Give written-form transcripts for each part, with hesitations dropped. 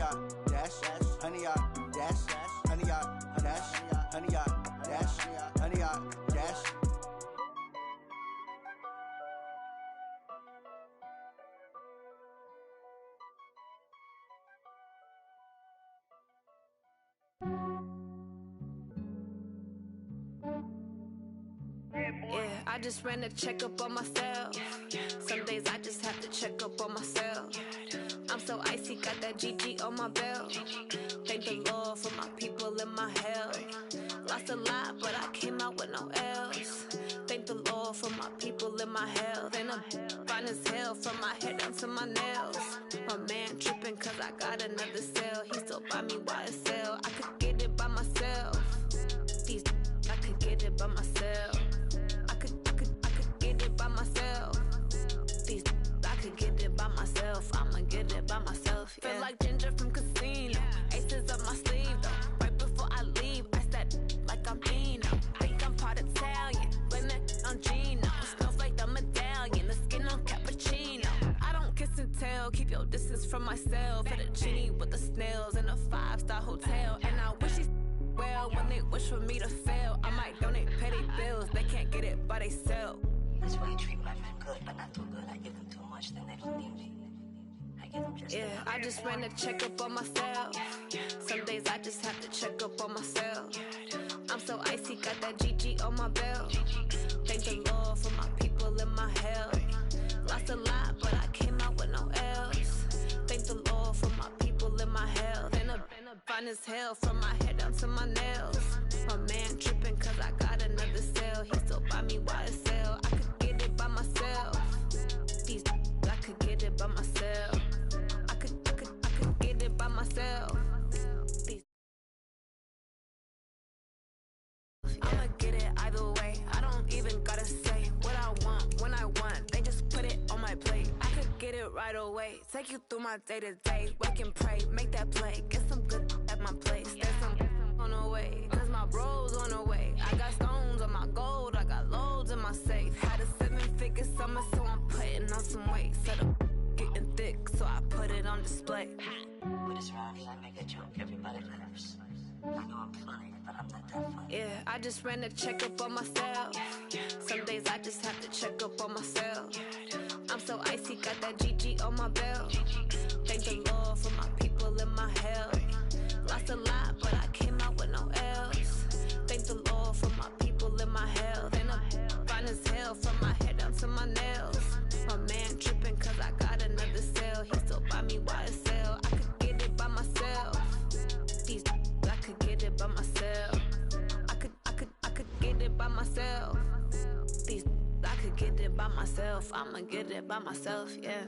yacht, dash, honey yacht, dash, honey yacht, dash, honey yacht, dash, honey yacht, dash. Yeah, I just ran a checkup on myself. Some days I just have to check up on myself. I'm so icy, got that GG on my belt. Thank the Lord for my people and my health. Lost a lot, but I came out with no L's. Thank the Lord for my people and my health. And I'm fine as hell from my head down to my nails. My man tripping cause I got another cell. He still buy me YSL. I could get it by myself. These I could get it by myself. I could get it by myself. These I could get it by myself. I'ma get it by myself. Yeah. Feel like Ginger from Casino. Aces up my sleeve though. Right before I leave, I said like I'm Dino. Think I'm part Italian. Blame that on Gino. Smells like the medallion. The skin on cappuccino. I don't kiss and tell. Keep your distance from myself. Fettuccine with the snails in a 5-star hotel. And I wish he's well when they wish for me to fail. I might donate petty bills. They can't get it by themselves. That's why you treat my men good, but not too good. I give them too much, then they don't need me. I give them just enough. I just ran a checkup on myself. Some days I just have to check up on myself. I'm so icy, got that GG on my belt. Thank the Lord for my people and my health. Lost a lot, but I came out with no L's. Thank the Lord for my people and my health. And I'm fine as hell from my head down to my nails. My man tripping cause I got another cell. He still buy me YSL. I could get it by myself. These I could get it by myself. I could get it by myself. These I'ma get it either way. I don't even gotta say what I want when I want. They just put it on my plate. I could get it right away. Take you through my day to day. Wake and pray, make that play. Get some good at my place. There's some on the way, cause my bro's on the way. I got stones on my gold, I got loads in my safe. Had a 7-figure summer, so I'm putting on some weight. Set up getting thick, so I put it on display. When it's around here, I make a joke, everybody laughs. I know I'm funny, but I'm not that funny. Yeah, I just ran a checkup on myself. Some days I just have to check up on myself. I'm so icy, got that GG on my belt. Thank the Lord for my people and my health. Lost a lot, but I came out with no L's. Thank the Lord for my people and my health. And I'm fine as hell from my head down to my nails. My man tripping cause I got another cell. He still buy me YSL. I could get it by myself. These I could get it by myself. I could get it by myself. These I could get it by myself. I'ma get it by myself, yeah.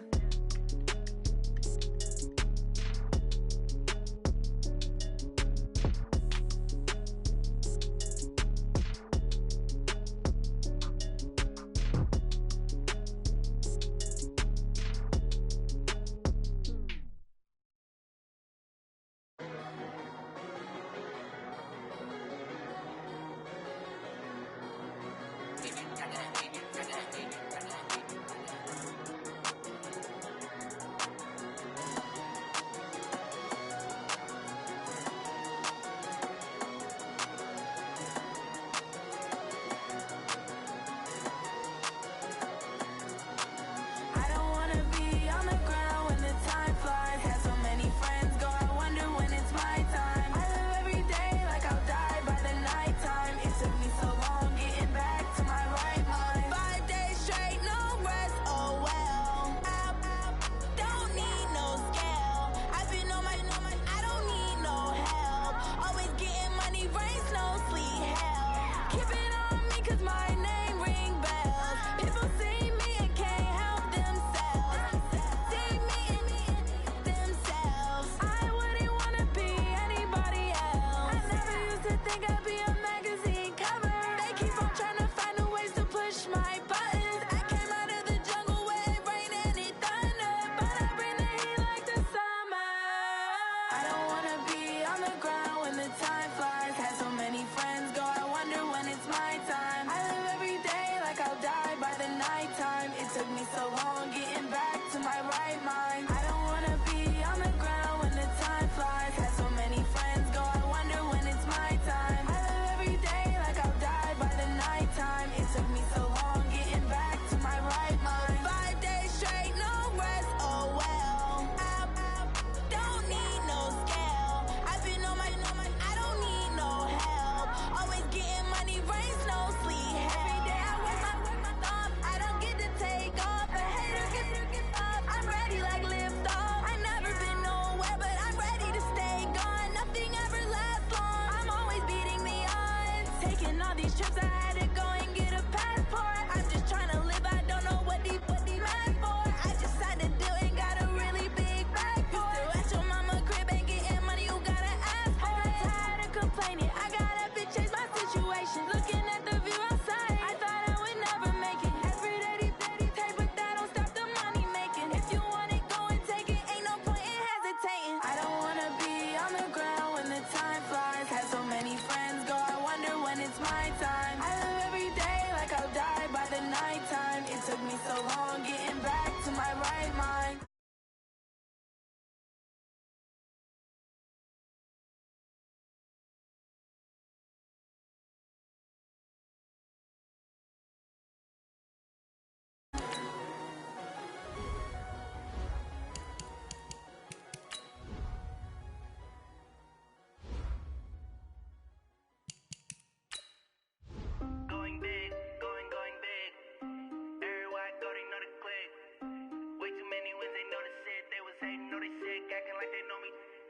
So long getting back to my right mind. I don't wanna be on the ground when the time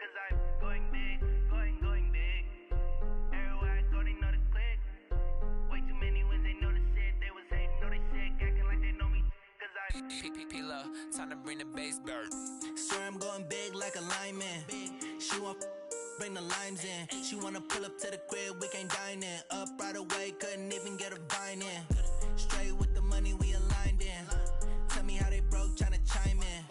cause I'm going big, going big. Everywhere I go, they know the click. Way too many wins, they know the shit. They was hating, know they sick, acting like they know me, cause I'm P-P-P-Low, time to bring the bass bird. Swear I'm going big like a lineman. She want bring the limes in. She wanna pull up to the crib, we can't dine in. Up right away, couldn't even get a vine in. Straight with the money we aligned in. Tell me how they broke, tryna chime in.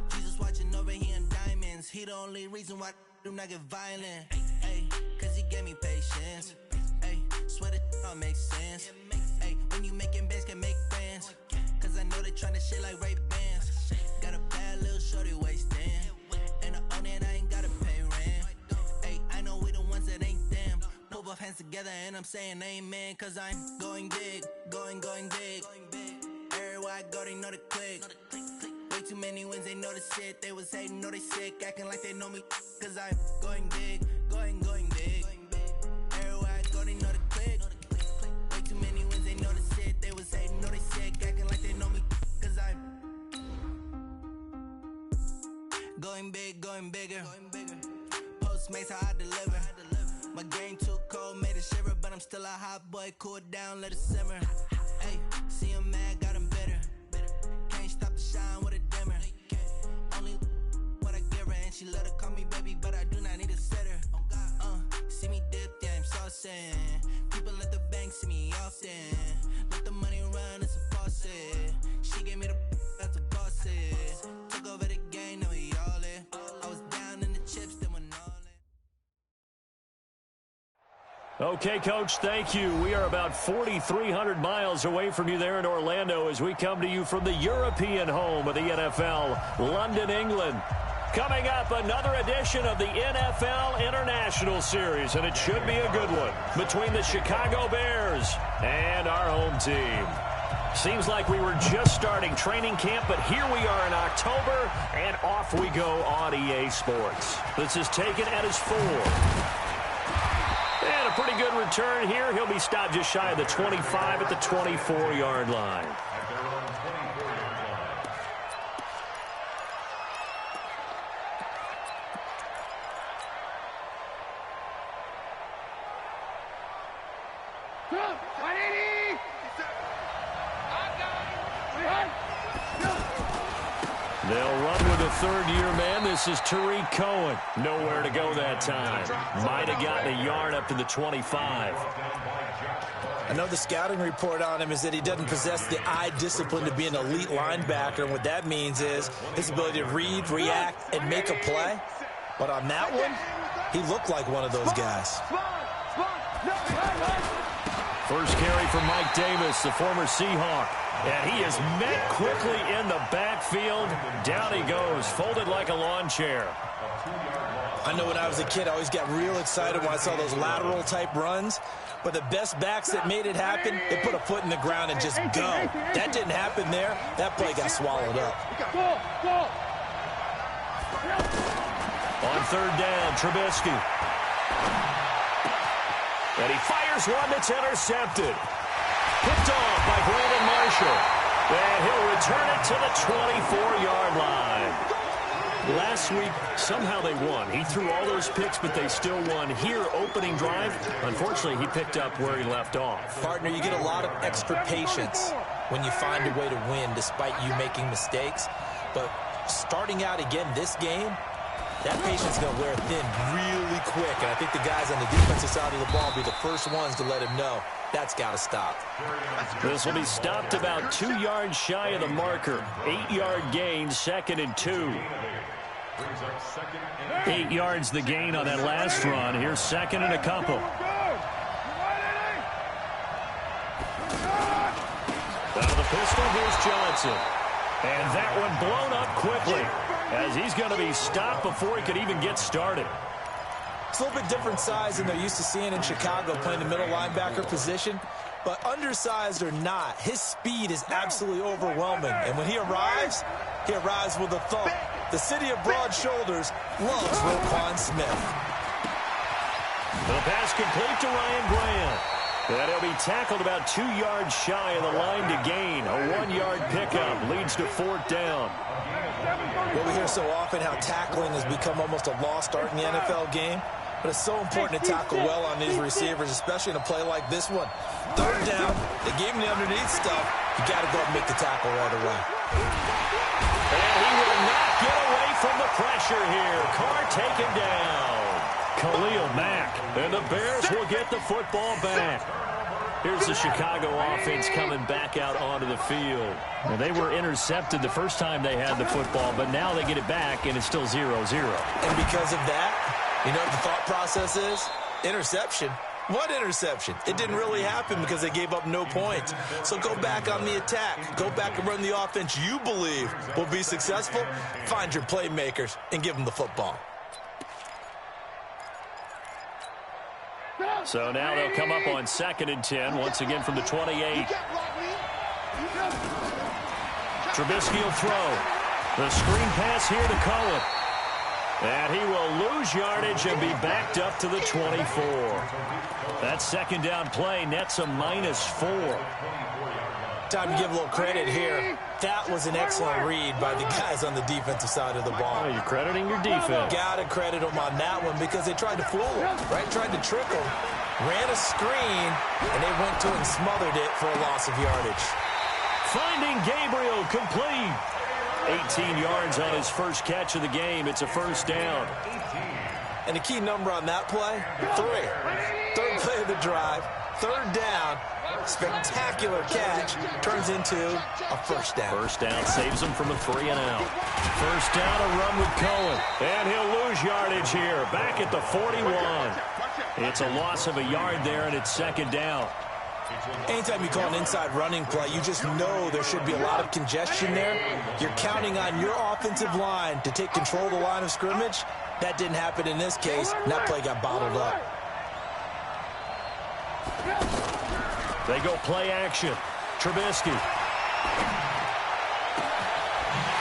Jesus watching over here in diamonds. He the only reason why I do not get violent. Ay, cause he gave me patience. Ay, swear that all makes sense. Ay, when you making bands, can make friends. Cause I know they tryna shit like Ray-Bans. Got a bad little shorty wasting. And I own it, I ain't gotta pay rent. Ay, I know we the ones that ain't them. Pull both hands together and I'm saying amen. Cause I'm going big, going big. Everywhere I go, they know the click. Way too many wins, they know the shit. They was hating, know they sick, acting like they know me. Cause I'm going big, going big. Everywhere I go, they know the click. Way too many wins, they know the shit. They was hating, know they sick, acting like they know me. Cause I'm going big, going bigger. Postmates, how I deliver. My game too cold, made it shiver, but I'm still a hot boy. Cool it down, let it simmer. Hey, see him mad, got him bitter. Can't stop the shine with a dimmer. Only what I give her, and she let her call me baby, but I do not need a sitter. See me dip, yeah, I'm saucing. People at the bank see me often. Let the money run, it's a faucet. She gave me the that's a boss it. Took over the game, now we all in. I was down in the chips, then went all in. Okay, Coach, thank you. We are about 4,300 miles away from you there in Orlando as we come to you from the European home of the NFL, London, England. Coming up, another edition of the NFL International Series, and it should be a good one between the Chicago Bears and our home team. Seems like we were just starting training camp, but here we are in October, and off we go on EA Sports. This is taken at his 4. And a pretty good return here. He'll be stopped just shy of the 25 at the 24-yard line. They'll run with a third-year man. This is Tariq Cohen. Nowhere to go that time. Might have gotten a yard up to the 25. I know the scouting report on him is that he doesn't possess the eye discipline to be an elite linebacker. And what that means is his ability to read, react, and make a play. But on that one, he looked like one of those guys. First carry for Mike Davis, the former Seahawk. And he is met quickly in the backfield. Down he goes, folded like a lawn chair. I know when I was a kid, I always got real excited when I saw those lateral-type runs. But the best backs that made it happen, they put a foot in the ground and just go. That didn't happen there. That play got swallowed up. On third down, Trubisky. And he fires one that's intercepted. Picked off by Brandon Marshall. And he'll return it to the 24-yard line. Last week, somehow they won. He threw all those picks, but they still won. Here, opening drive, unfortunately, he picked up where he left off. Partner, you get a lot of extra patience when you find a way to win despite you making mistakes. But starting out again this game, that patience is going to wear thin really quick. And I think the guys on the defensive side of the ball will be the first ones to let him know that's got to stop. This will be stopped about 2 yards shy of the marker. 8-yard gain, 2nd and 2. 8 yards the gain on that last run. Here's 2nd and a couple. Out of the pistol, here's Johnson. And that one blown up quickly as he's going to be stopped before he could even get started. It's a little bit different size than they're used to seeing in Chicago, playing the middle linebacker position. But undersized or not, his speed is absolutely overwhelming. And when he arrives with a thump. The city of broad shoulders loves Roquan Smith. The pass complete to Ryan Grant. And he'll be tackled about 2 yards shy of the line to gain. A 1-yard pickup leads to 4th down. Well, we hear so often how tackling has become almost a lost art in the NFL game. But it's so important to tackle well on these receivers, especially in a play like this one. 3rd down, they gave him the underneath stuff. You got to go and make the tackle right away. And he will not get away from the pressure here. Carr taken down. Khalil Mack. And the Bears will get the football back. Here's the Chicago offense coming back out onto the field. And they were intercepted the first time they had the football, but now they get it back, and it's still 0-0. And because of that, you know what the thought process is? Interception. What interception? It didn't really happen because they gave up no points. So go back on the attack. Go back and run the offense you believe will be successful. Find your playmakers and give them the football. So now they'll come up on 2nd and 10, once again from the 28. Trubisky will throw. The screen pass here to Cohen. And he will lose yardage and be backed up to the 24. That 2nd down play nets a -4. Time to give a little credit here. That was an excellent read by the guys on the defensive side of the ball. Oh, you're crediting your defense. Got to credit them on that one because they tried to fool him, right? Tried to trick him. Ran a screen, and they went to and smothered it for a loss of yardage. Finding Gabriel complete. 18 yards on his first catch of the game. It's a 1st down. And the key number on that play, 3. 3rd play of the drive, 3rd down. Spectacular catch turns into a 1st down. 1st down saves him from a 3-and-out. 1st down, a run with Cohen. And he'll lose yardage here. Back at the 41. It's a loss of a yard there, and it's 2nd down. Anytime you call an inside running play, you just know there should be a lot of congestion there. You're counting on your offensive line to take control of the line of scrimmage. That didn't happen in this case, and that play got bottled up. They go play action. Trubisky.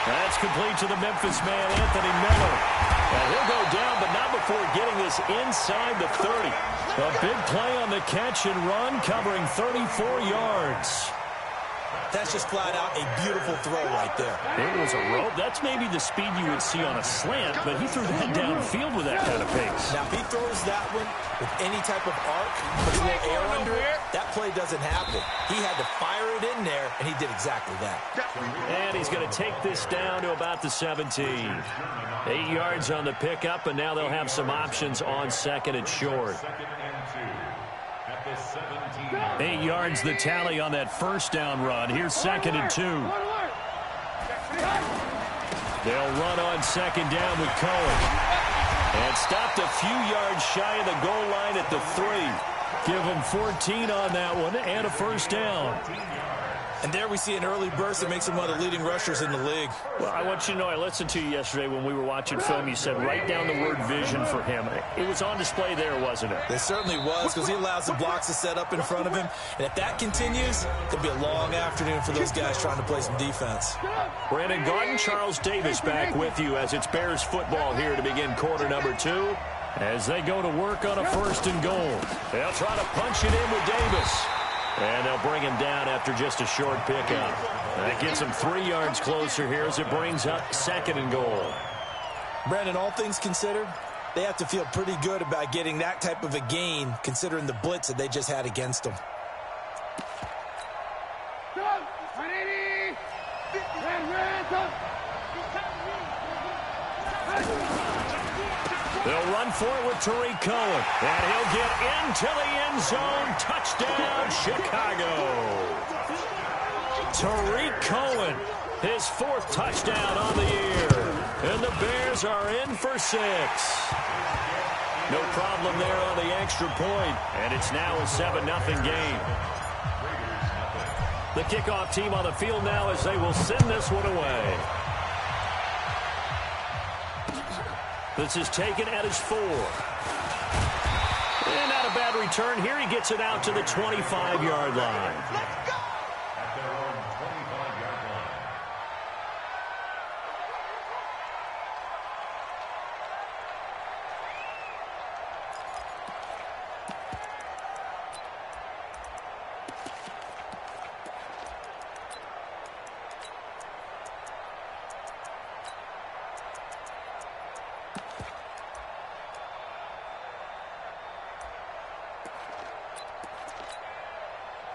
That's complete to the Memphis man, Anthony Miller. And he'll go down, but not before getting this inside the 30. A big play on the catch and run, covering 34 yards. That's just flat out a beautiful throw right there. It was a rope. That's maybe the speed you would see on a slant, but he threw that downfield with that kind of pace. Now, if he throws that one with any type of arc, puts a little air under it, that play doesn't happen. He had to fire it in there, and he did exactly that. And he's going to take this down to about the 17. 8 yards on the pickup, and now they'll have some options on 2nd and short. 8 yards the tally on that 1st down run. Here's 2nd and 2. They'll run on 2nd down with Cohen. And stopped a few yards shy of the goal line at the 3. Give them 14 on that one and a 1st down. And there we see an early burst that makes him one of the leading rushers in the league. Well, I want you to know, I listened to you yesterday when we were watching film. You said write down the word vision for him. It was on display there, wasn't it? It certainly was, because he allows the blocks to set up in front of him. And if that continues, it'll be a long afternoon for those guys trying to play some defense. Brandon Gaudin, Charles Davis back with you as it's Bears football here to begin quarter number 2. As they go to work on a 1st and goal. They'll try to punch it in with Davis. And they'll bring him down after just a short pickup. That gets him 3 yards closer here as it brings up 2nd and goal. Brandon, all things considered, they have to feel pretty good about getting that type of a gain considering the blitz that they just had against them. They'll run for it with Tariq Cohen. And he'll get into the end zone. Touchdown, Chicago. Tariq Cohen, his 4th touchdown on the year. And the Bears are in for 6. No problem there on the extra point. And it's now a 7-0 game. The kickoff team on the field now as they will send this one away. This is taken at his 4. And not a bad return here. He gets it out to the 25-yard line.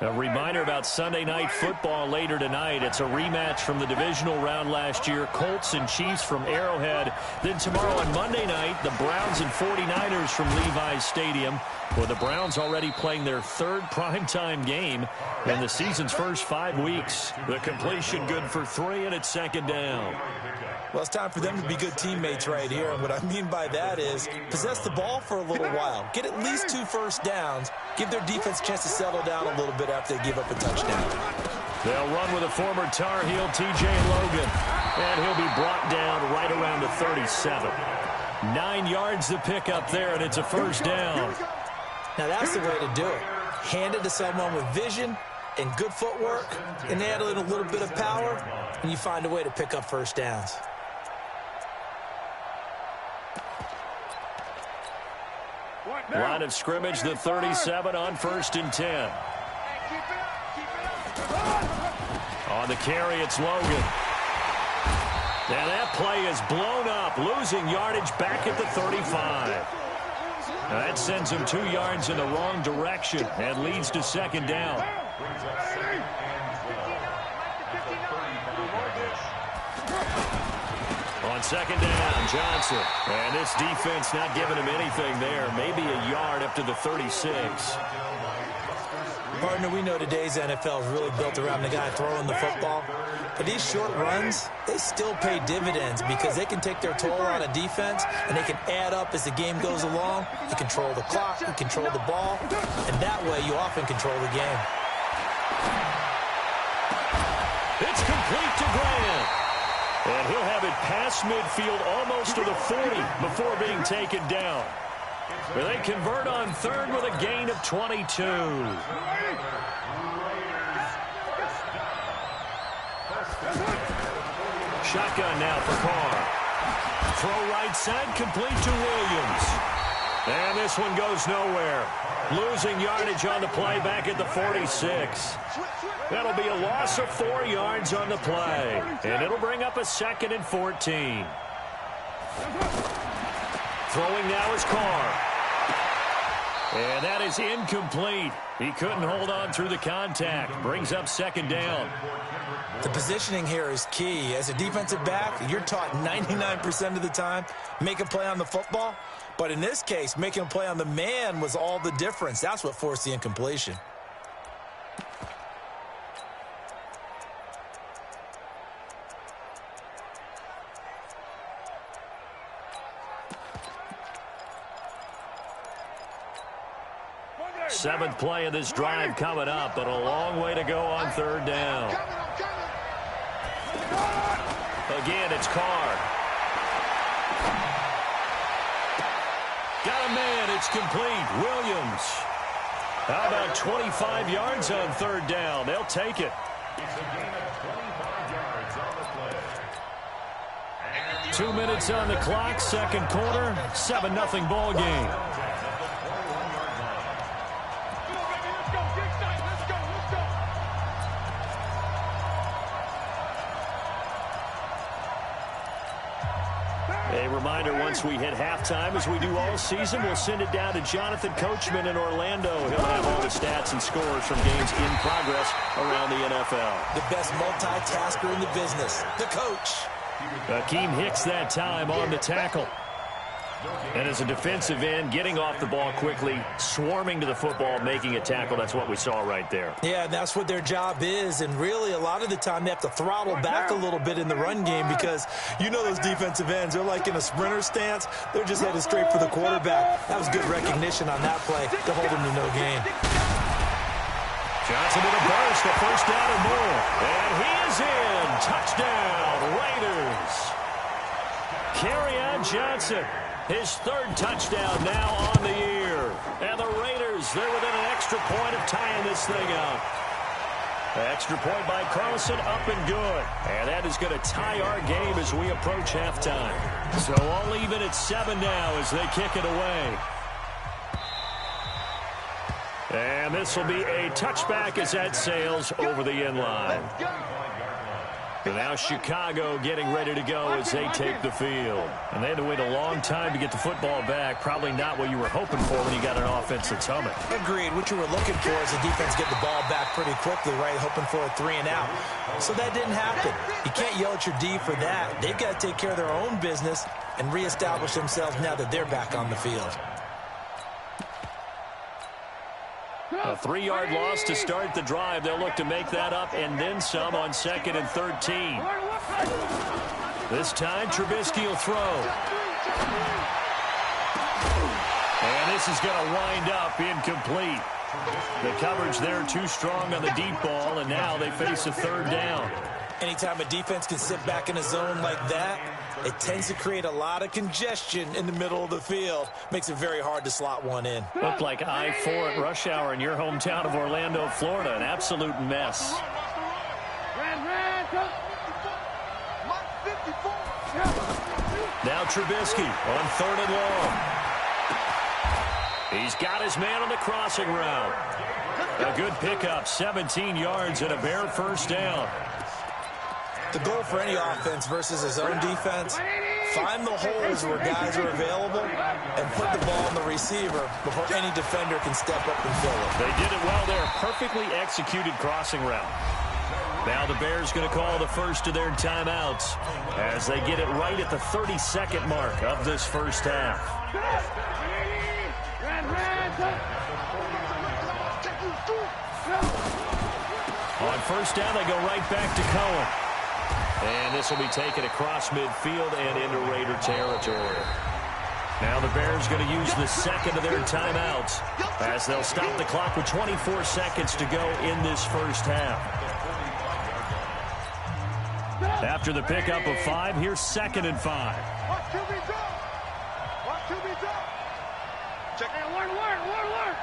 A reminder about Sunday Night Football later tonight. It's a rematch from the divisional round last year. Colts and Chiefs from Arrowhead. Then tomorrow on Monday night, the Browns and 49ers from Levi's Stadium. With the Browns already playing their third primetime game in the season's first 5 weeks. The completion good for 3, and it's second down. Well, it's time for them to be good teammates right here. And what I mean by that is possess the ball for a little while. Get at least 2 first downs. Give their defense a chance to settle down a little bit after they give up a touchdown. They'll run with a former Tar Heel, T.J. Logan. And he'll be brought down right around the 37. 9 yards to pick up there, and it's a first down. Now, that's the way to do it. Hand it to someone with vision and good footwork, and add in a little bit of power, and you find a way to pick up first downs. Line of scrimmage, the 37 on 1st and 10. On the carry, it's Logan. And that play is blown up, losing yardage back at the 35. That sends him 2 yards in the wrong direction and leads to second down. On second down, Johnson. And this defense not giving him anything there. Maybe a yard up to the 36. Partner, we know today's NFL is really built around the guy throwing the football. But these short runs, they still pay dividends because they can take their toll on a defense and they can add up as the game goes along. You control the clock, you control the ball, and that way you often control the game. It's complete to Grant. And he'll have it past midfield almost to the 40 before being taken down. But they convert on 3rd with a gain of 22. Shotgun now for Carr. Throw right side, complete to Williams. And this one goes nowhere. Losing yardage on the play back at the 46. That'll be a loss of 4 yards on the play. And it'll bring up a 2nd and 14. Throwing now is Carr. And that is incomplete. He couldn't hold on through the contact. Brings up second down. The positioning here is key. As a defensive back, you're taught 99% of the time, make a play on the football. But in this case, making a play on the man was all the difference. That's what forced the incompletion. Seventh play of this drive coming up, but a long way to go on 3rd down. Again, it's Carr. Got a man, it's complete. Williams. How about 25 yards on 3rd down? They'll take it. 2 minutes on the clock, second quarter, 7-0 ball game. A reminder, once we hit halftime, as we do all season, we'll send it down to Jonathan Coachman in Orlando. He'll have all the stats and scores from games in progress around the NFL. The best multitasker in the business, the coach. Akeem Hicks that time on the tackle. And as a defensive end, getting off the ball quickly, swarming to the football, making a tackle. That's what we saw right there. Yeah, that's what their job is. And really, a lot of the time, they have to throttle back a little bit in the run game because you know those defensive ends, they're like in a sprinter stance. They're just headed straight for the quarterback. That was good recognition on that play to hold him to no gain. Johnson with a burst, a first down or more. And he is in. Touchdown, Raiders. Kerryon Johnson. His 3rd touchdown now on the year. And the Raiders, they're within an extra point of tying this thing up. Extra point by Carlson, up and good. And that is going to tie our game as we approach halftime. So all even at 7 now as they kick it away. And this will be a touchback as that sails over the end line. And now Chicago getting ready to go as they take the field. And they had to wait a long time to get the football back. Probably not what you were hoping for when you got an offense that's humming. Agreed. What you were looking for is the defense get the ball back pretty quickly, right? Hoping for a 3 and out. So that didn't happen. You can't yell at your D for that. They've got to take care of their own business and reestablish themselves now that they're back on the field. A 3-yard loss to start the drive. They'll look to make that up and then some on 2nd and 13. This time, Trubisky will throw. And this is going to wind up incomplete. The coverage there too strong on the deep ball, and now they face a 3rd down. Anytime a defense can sit back in a zone like that, it tends to create a lot of congestion in the middle of the field. Makes it very hard to slot one in. Looked like I-4 at rush hour in your hometown of Orlando, Florida. An absolute mess. Now Trubisky on 3rd and long. He's got his man on the crossing route. A good pickup, 17 yards and a Bear 1st down. The goal for any offense versus his own defense, find the holes where guys are available and put the ball on the receiver before any defender can step up and fill it. They did it well there. Perfectly executed crossing route. Now the Bears going to call the first of their timeouts as they get it right at the 32nd mark of this first half. On 1st down, they go right back to Cohen. And this will be taken across midfield and into Raider territory. Now the Bears going to use the 2nd of their timeouts as they'll stop the clock with 24 seconds to go in this first half. After the pickup of 5, here's 2nd and 5. Check. Hey, alert.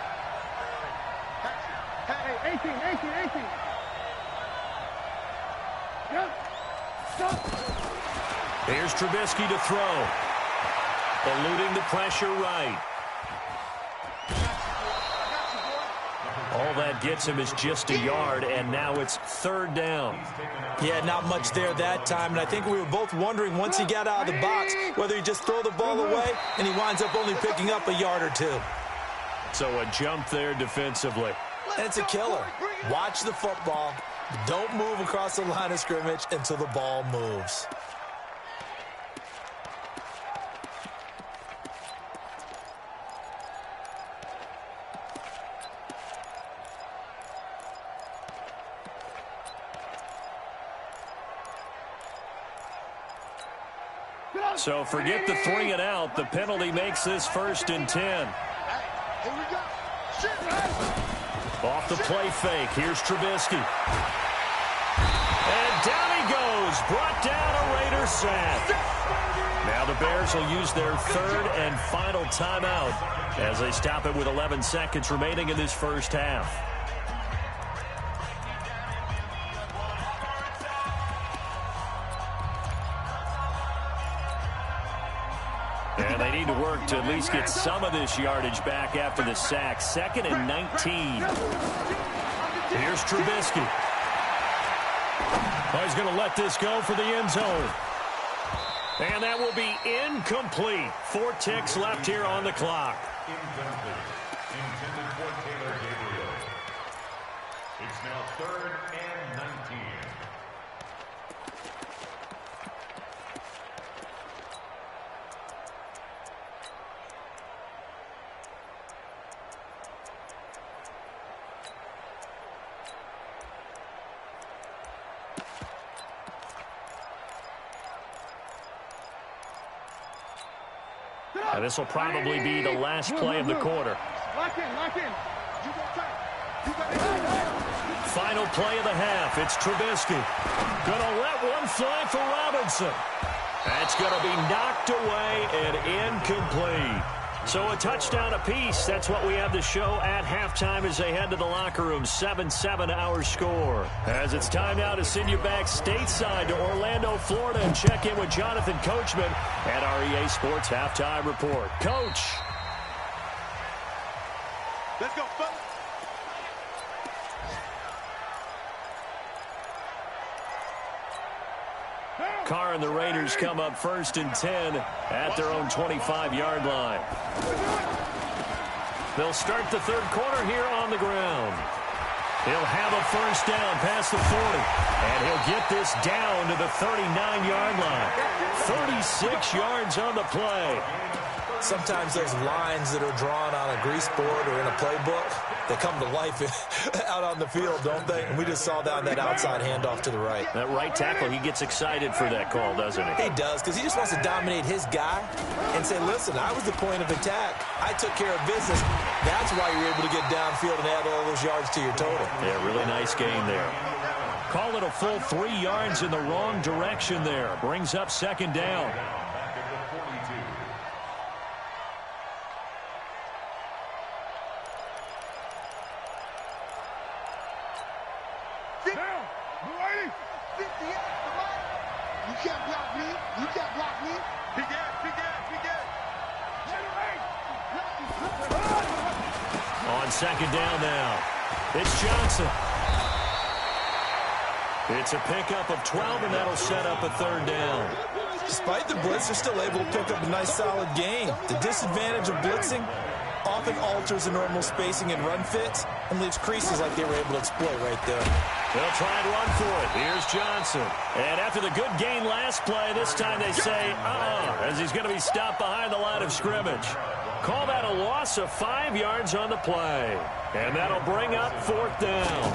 Hey, 18. Yep. Stop. Here's Trubisky to throw. Eluding the pressure right. All that gets him is just a yard, and now it's 3rd down. Yeah, not much there that time, and I think we were both wondering once he got out of the box whether he just throw the ball away, and he winds up only picking up a yard or 2. So a jump there defensively. And it's a killer. Watch the football. Don't move across the line of scrimmage until the ball moves. So forget the 3 and out. The penalty makes this 1st and 10. Off the play fake. Here's Trubisky. And down he goes. Brought down a Raider sack. Now the Bears will use their 3rd and final timeout as they stop it with 11 seconds remaining in this first half. And they need to work to at least get some of this yardage back after the sack. 2nd and 19. Here's Trubisky. Oh, he's going to let this go for the end zone. And that will be incomplete. 4 ticks left here on the clock. Incomplete. Intended for Taylor Gabriel. It's now 3rd and 19. And this will probably be the last play of the quarter. Lock in. Final play of the half. It's Trubisky. Gonna let one fly for Robinson. That's gonna be knocked away and incomplete. So a touchdown apiece. That's what we have to show at halftime as they head to the locker room. 7-7 our score. As it's time now to send you back stateside to Orlando, Florida, and check in with Jonathan Coachman at our EA Sports Halftime Report. Coach. Let's go, fellas. Carr and the Raiders come up 1st and 10 at their own 25-yard line. They'll start the third quarter here on the ground. He'll have a first down past the 40, and he'll get this down to the 39-yard line. 36 yards on the play. Sometimes those lines that are drawn on a grease board or in a playbook, they come to life out on the field, don't they? And we just saw down that outside handoff to the right. That right tackle, he gets excited for that call, doesn't he? He does, because he just wants to dominate his guy and say, listen, I was the point of attack. I took care of business. That's why you're able to get downfield and add all those yards to your total. Yeah, really nice game there. Call it a full 3 yards in the wrong direction there. Brings up second down. You can't block me. You can't block me. Big ass. On second down now, it's Johnson. It's a pickup of 12, and that'll set up a third down. Despite the blitz, they're still able to pick up a nice, solid gain. The disadvantage of blitzing often alters the normal spacing and run fits and leaves creases like they were able to exploit right there. They'll try and run for it. Here's Johnson. And after the good gain last play, this time they say, as he's going to be stopped behind the line of scrimmage. Call that a loss of 5 yards on the play. And that'll bring up fourth down.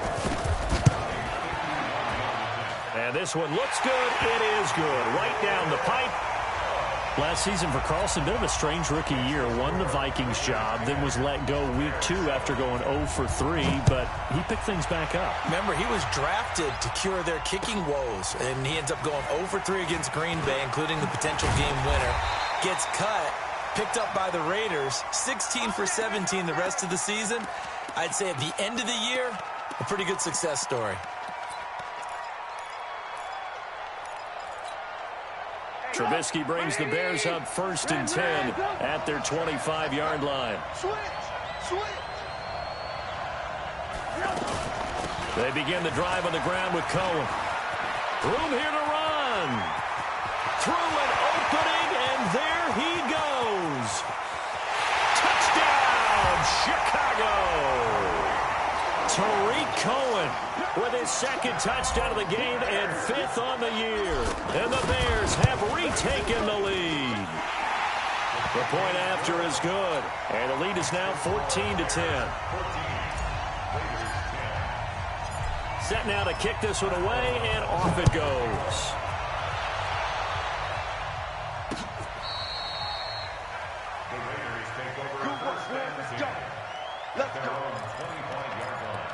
And this one looks good. It is good. Right down the pipe. Last season for Carlson, bit of a strange rookie year. Won the Vikings job, then was let go week 2 after going 0 for 3, but he picked things back up. Remember, he was drafted to cure their kicking woes, and he ends up going 0 for 3 against Green Bay, including the potential game winner. Gets cut, picked up by the Raiders, 16 for 17 the rest of the season. I'd say at the end of the year, a pretty good success story. Trubisky brings the Bears up 1st and 10 at their 25-yard line. They begin the drive on the ground with Cohen. Room here to run. Through an opening, and there he goes. Touchdown, Chicago. Tariq Cohen with his second touchdown of the game and 5th on the year. And the Bears have retaken the lead. The point after is good. And the lead is now 14-10. Set now to kick this one away, and off it goes. The Raiders take over first and 10. Let's go. 25-yard line.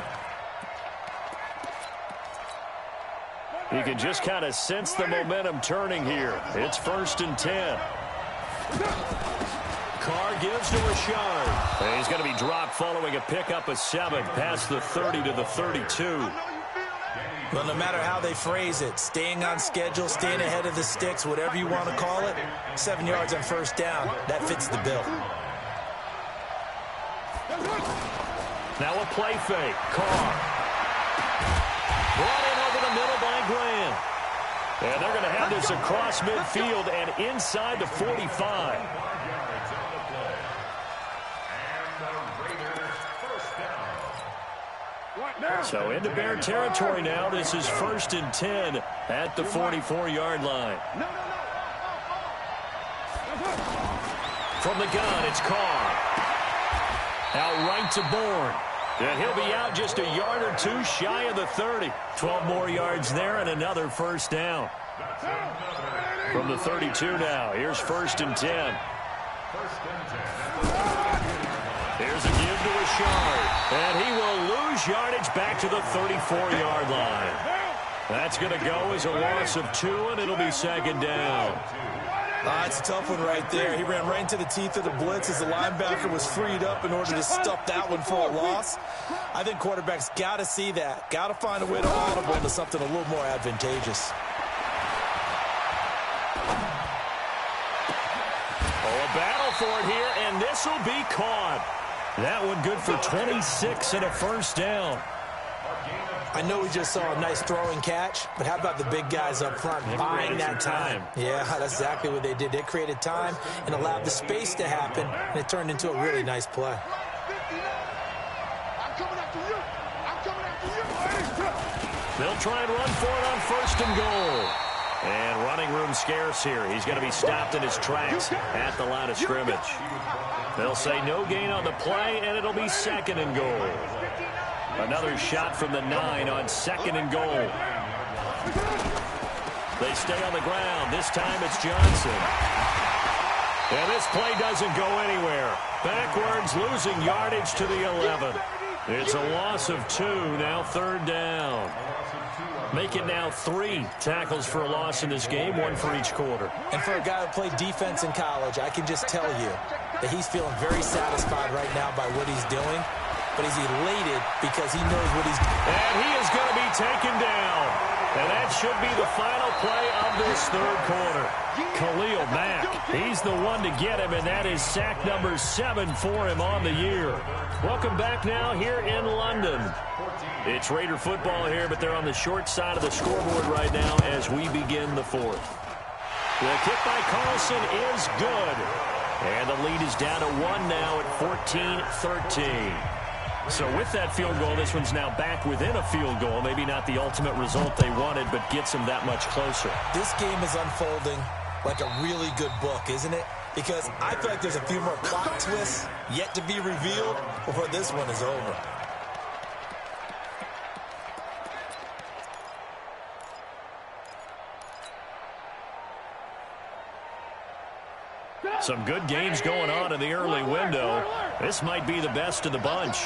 You can just kind of sense the momentum turning here. It's 1st and 10. Carr gives to Rashard. And he's going to be dropped following a pickup of 7 past the 30 to the 32. Well, no matter how they phrase it, staying on schedule, staying ahead of the sticks, whatever you want to call it, 7 yards on first down, that fits the bill. Now a play fake. Carr. Brought in over the middle by Graham. And they're going to have this across midfield and inside the 45. So into Bear territory now. This is 1st and 10 at the 44-yard line. From the gun, it's Carr. Out right to Bourne. And he'll be out just a yard or 2 shy of the 30. 12 more yards there and another first down. From the 32 now. Here's 1st and 10. Here's a give to Rashard. And he will lose yardage back to the 34-yard line. That's going to go as a loss of 2, and it'll be second down. It's a tough one right there. He ran right into the teeth of the blitz as the linebacker was freed up in order to stuff that one for a loss. I think quarterbacks got to see that. Got to find a way to audible into something a little more advantageous. Oh, a battle for it here, and this will be caught. That one good for 26 and a first down. I know we just saw a nice throwing catch, but how about the big guys up front buying that time? Yeah, that's exactly what they did. They created time and allowed the space to happen, and it turned into a really nice play. They'll try and run for it on 1st and goal. And running room scarce here. He's going to be stopped in his tracks at the line of scrimmage. They'll say no gain on the play, and it'll be 2nd and goal. Another shot from the 9 on 2nd and goal. They stay on the ground. This time it's Johnson. And this play doesn't go anywhere. Backwards, losing yardage to the 11. It's a loss of 2, now 3rd down. Make it now 3 tackles for a loss in this game, 1 for each quarter. And for a guy who played defense in college, I can just tell you that he's feeling very satisfied right now by what he's doing. But he's elated because he knows what he's doing. And he is going to be taken down. And that should be the final play of this 3rd quarter. Khalil Mack, he's the one to get him, and that is sack number 7 for him on the year. Welcome back now here in London. It's Raider football here, but they're on the short side of the scoreboard right now as we begin the 4th. The kick by Carlson is good. And the lead is down to 1 now at 14-13. So with that field goal, this one's now back within a field goal. Maybe not the ultimate result they wanted, but gets them that much closer. This game is unfolding like a really good book, isn't it? Because I feel like there's a few more plot twists yet to be revealed before this one is over. Some good games going on in the early window. This might be the best of the bunch.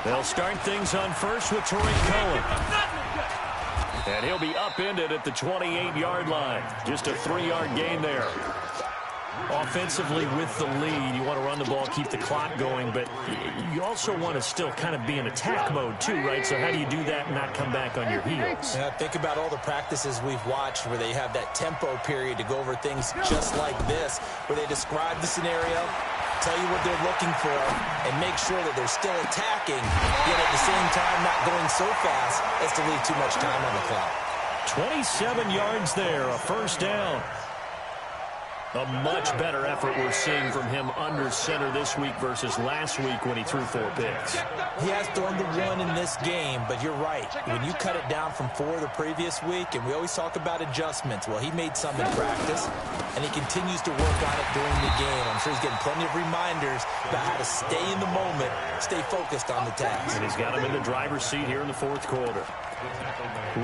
They'll start things on first with Tariq Cohen. And he'll be upended at the 28-yard line. Just a 3-yard gain there. Offensively with the lead, you want to run the ball, keep the clock going, but you also want to still kind of be in attack mode too, right? So how do you do that and not come back on your heels? Yeah, think about all the practices we've watched where they have that tempo period to go over things just like this, where they describe the scenario, tell you what they're looking for, and make sure that they're still attacking, yet at the same time not going so fast as to leave too much time on the clock. 27 yards there, a 1st down. A much better effort we're seeing from him under center this week versus last week when he threw 4 picks. He has thrown the 1 in this game, but you're right. When you cut it down from 4 the previous week, and we always talk about adjustments, well, he made some in practice, and he continues to work on it during the game. I'm sure he's getting plenty of reminders about how to stay in the moment, stay focused on the task. And he's got him in the driver's seat here in the 4th quarter.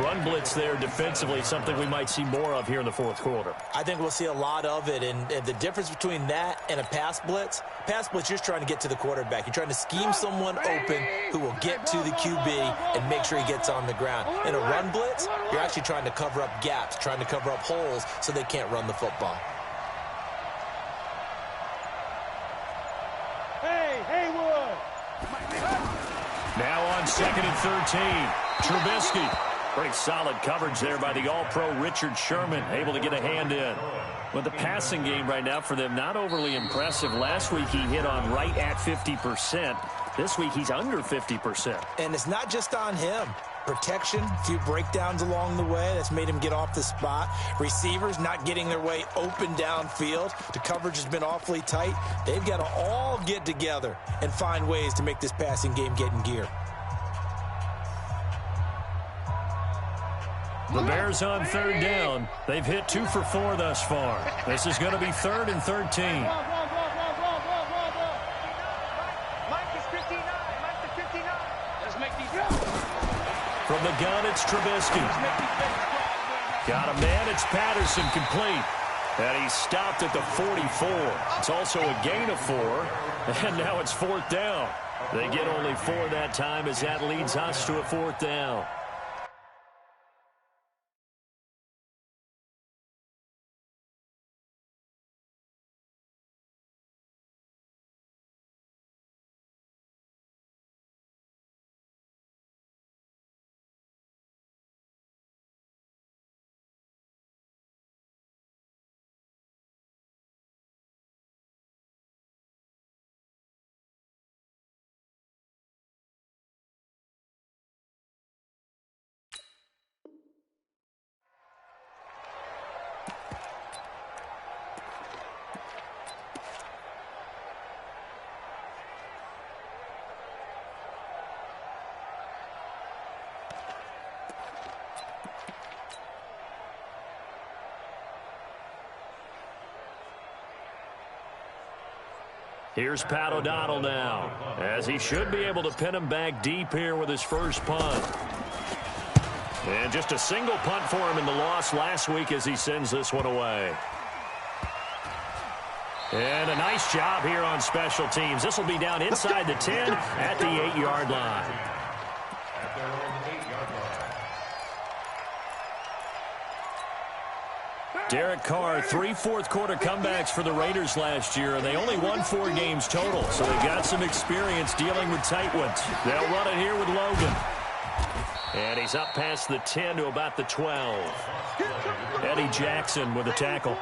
Run blitz there defensively, something we might see more of here in the 4th quarter. I think we'll see a lot of it, and the difference between that and a pass blitz, you're just trying to get to the quarterback. You're trying to scheme someone open who will get to the QB and make sure he gets on the ground. In a run blitz, you're actually trying to cover up gaps, trying to cover up holes so they can't run the football. Hey, Haywood! Now on 2nd and 13. Trubisky. Pretty solid coverage there by the All-Pro Richard Sherman, able to get a hand in. But the passing game right now for them, not overly impressive. Last week he hit on right at 50%. This week he's under 50%. And it's not just on him. Protection, a few breakdowns along the way. That's made him get off the spot. Receivers not getting their way open downfield. The coverage has been awfully tight. They've got to all get together and find ways to make this passing game get in gear. The Bears on 3rd down. They've hit 2 for 4 thus far. This is going to be 3rd and 13. From the gun, it's Trubisky. Got a man, it's Patterson, complete. And he's stopped at the 44. It's also a gain of 4. And now it's 4th down. They get only 4 that time as that leads us to a 4th down. Here's Pat O'Donnell now, as he should be able to pin him back deep here with his first punt. And just a single punt for him in the loss last week as he sends this one away. And a nice job here on special teams. This will be down inside the 10 at the 8-yard line. Derek Carr, 3 fourth-quarter comebacks for the Raiders last year, and they only won 4 games total, so they've got some experience dealing with tight ones. They'll run it here with Logan. And he's up past the 10 to about the 12. Eddie Jackson with a tackle.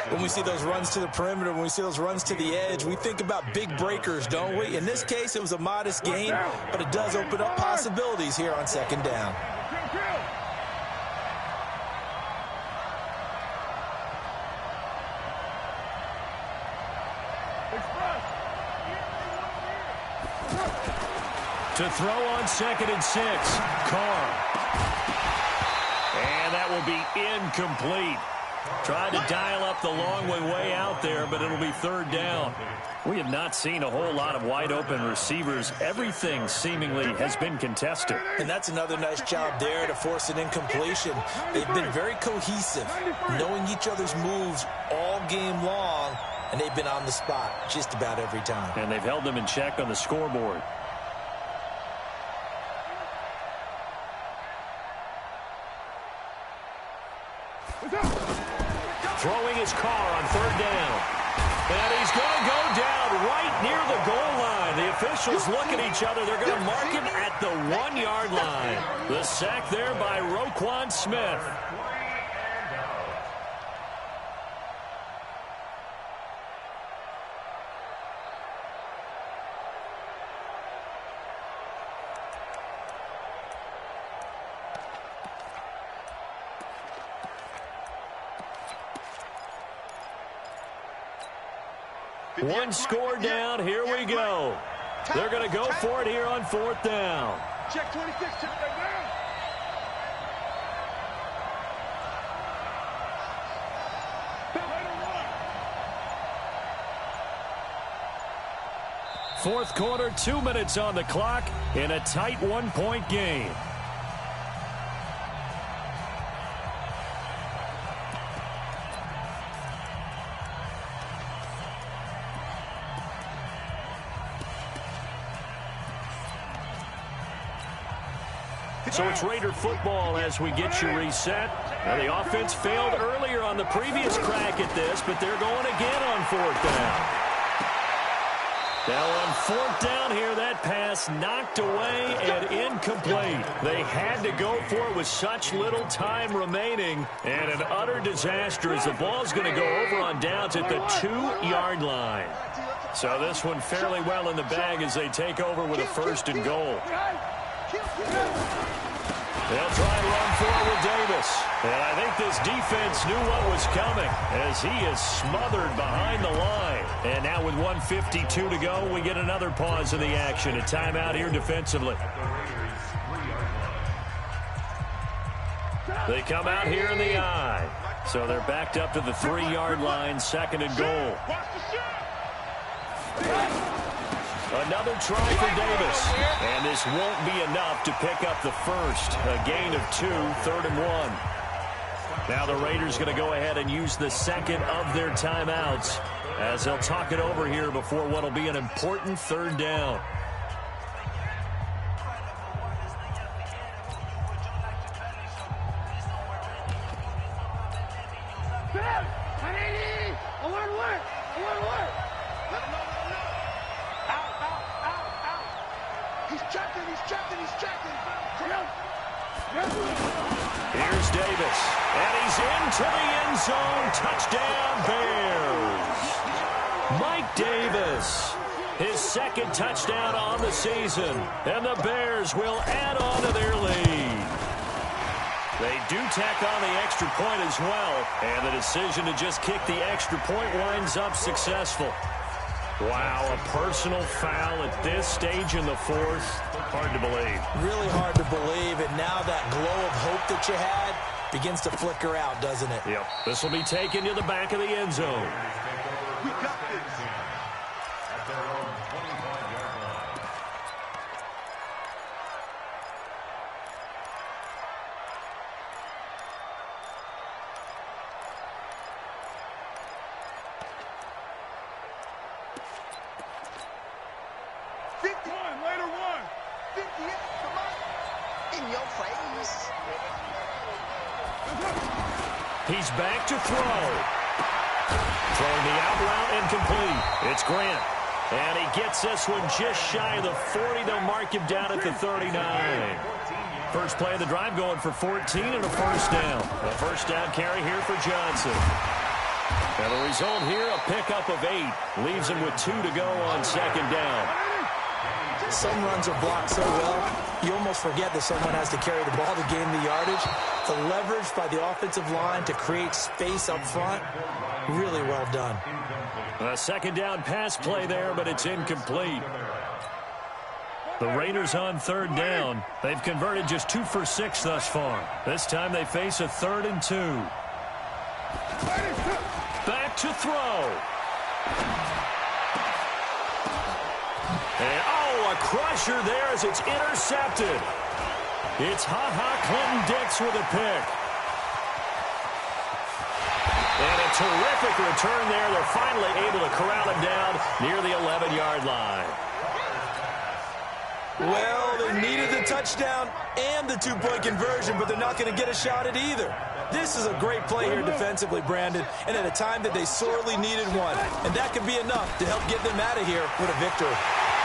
When we see those runs to the perimeter, when we see those runs to the edge, we think about big breakers, don't we? In this case, it was a modest gain, but it does open up possibilities here on second down. To throw on 2nd and 6, Carr. And that will be incomplete. Tried to dial up the long way out there, but it'll be 3rd down. We have not seen a whole lot of wide-open receivers. Everything seemingly has been contested. And that's another nice job there to force an incompletion. They've been very cohesive, knowing each other's moves all game long, and they've been on the spot just about every time. And they've held them in check on the scoreboard. Throwing his Carr on 3rd down. And he's going to go down right near the goal line. The officials look at each other. They're going to mark him at the 1-yard line. The sack there by Roquan Smith. One score down. Here we go. They're going to go for it here on 4th down. Check 26. Check that down. Fourth quarter, 2 minutes on the clock in a tight 1-point game. So it's Raider football as we get you reset. Now the offense failed earlier on the previous crack at this, but they're going again on 4th down. Now on 4th down here, that pass knocked away and incomplete. They had to go for it with such little time remaining, and an utter disaster as the ball's going to go over on downs at the 2-yard line. So this one fairly well in the bag as they take over with a 1st and goal. They'll try to run forward with Davis. And I think this defense knew what was coming as he is smothered behind the line. And now with 1:52 to go, we get another pause in the action. A timeout here defensively. They come out here in the I. So they're backed up to the 3-yard line, 2nd and goal. Another try for Davis. And this won't be enough to pick up the 1st. A gain of 2, 3rd and 1. Now the Raiders going to go ahead and use the 2nd of their timeouts as they'll talk it over here before what will be an important 3rd down. Here's Davis, and he's into the end zone. Touchdown, Bears. Mike Davis, his 2nd touchdown on the season, and the Bears will add on to their lead. They do tack on the extra point as well, and the decision to just kick the extra point winds up successful. Wow, a personal foul at this stage in the 4th. Hard to believe. Really hard to believe, and now that glow of hope that you had begins to flicker out, doesn't it? Yep. This will be taken to the back of the end zone. We got this. at their own 25-yard line. Later one. 58, come on. In your face. He's back to throw. Throwing the out route incomplete. It's Grant. And he gets this one just shy of the 40. They'll mark him down at the 39. First play of the drive going for 14 and a first down. A first down carry here for Johnson. And the result here, a pickup of 8. Leaves him with 2 to go on second down. Some runs are blocked so well, you almost forget that someone has to carry the ball to gain the yardage. The leverage by the offensive line to create space up front, really well done. A second down pass play there, but it's incomplete. The Raiders on third down. They've converted just 2 for 6 thus far. This time they face a 3rd and 2. Back to throw. And, a crusher there as it's intercepted. It's Clinton-Dix with a pick. And a terrific return there. They're finally able to corral him down near the 11-yard line. Well, they needed the touchdown and the 2-point conversion, but they're not going to get a shot at either. This is a great play here defensively, Brandon, and at a time that they sorely needed one. And that could be enough to help get them out of here with a victory.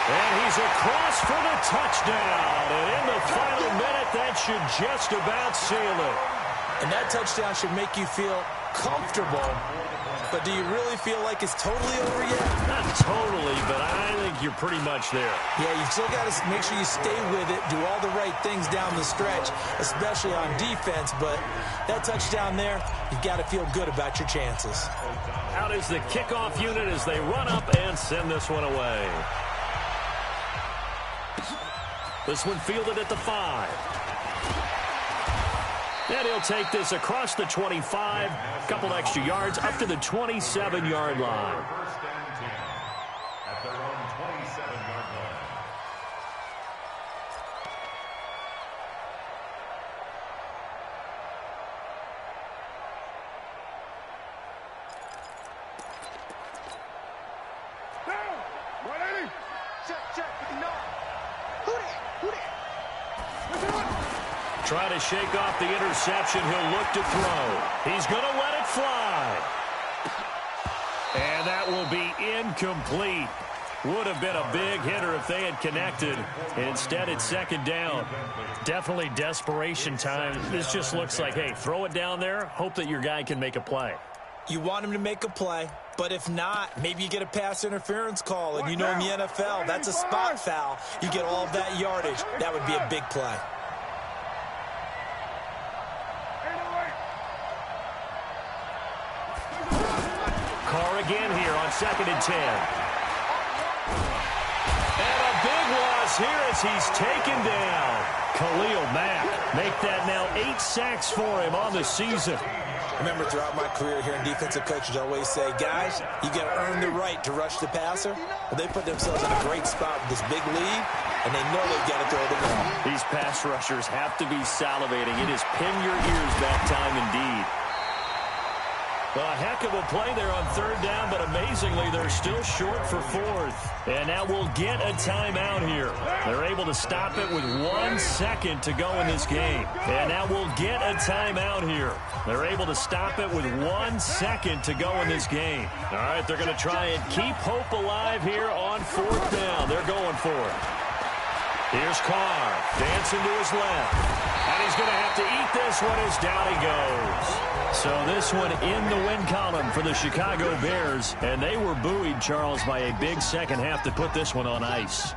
And he's across for the touchdown. And in the final minute, that should just about seal it. And that touchdown should make you feel comfortable. But do you really feel like it's totally over yet? Not totally, but I think you're pretty much there. Yeah, you've still got to make sure you stay with it, do all the right things down the stretch, especially on defense. But that touchdown there, you've got to feel good about your chances. Out is the kickoff unit as they run up and send this one away. This one fielded at the 5. And he'll take this across the 25. Couple extra yards up to the 27-yard line. First and 10 at their own 27-yard line. Down. 180. Check. No. Who that? Trying to shake off the interception. He'll look to throw. He's going to let it fly. And that will be incomplete. Would have been a big hitter if they had connected. Instead, it's second down. Definitely desperation time. This just looks like, hey, throw it down there. Hope that your guy can make a play. You want him to make a play, but if not, maybe you get a pass interference call. And you know in the NFL, that's a spot foul. You get all of that yardage. That would be a big play. Carr again here on 2nd and 10. And a big loss here as he's taken down. Khalil Mack make that now 8 sacks for him on the season. Remember, throughout my career here in defensive coaches, I always say, guys, you got to earn the right to rush the passer. Well, they put themselves in a great spot with this big lead, and they know they've got to throw the ball. These pass rushers have to be salivating. It is pin your ears that time indeed. A heck of a play there on third down, but amazingly, they're still short for 4th. And now we'll get a timeout here. They're able to stop it with 1 second to go in this game. And now we'll get a timeout here. They're able to stop it with 1 second to go in this game. All right, they're going to try and keep hope alive here on 4th down. They're going for it. Here's Carr, dancing to his left. And he's going to have to eat this one as down he goes. So this one in the win column for the Chicago Bears. And they were buoyed, Charles, by a big second half to put this one on ice.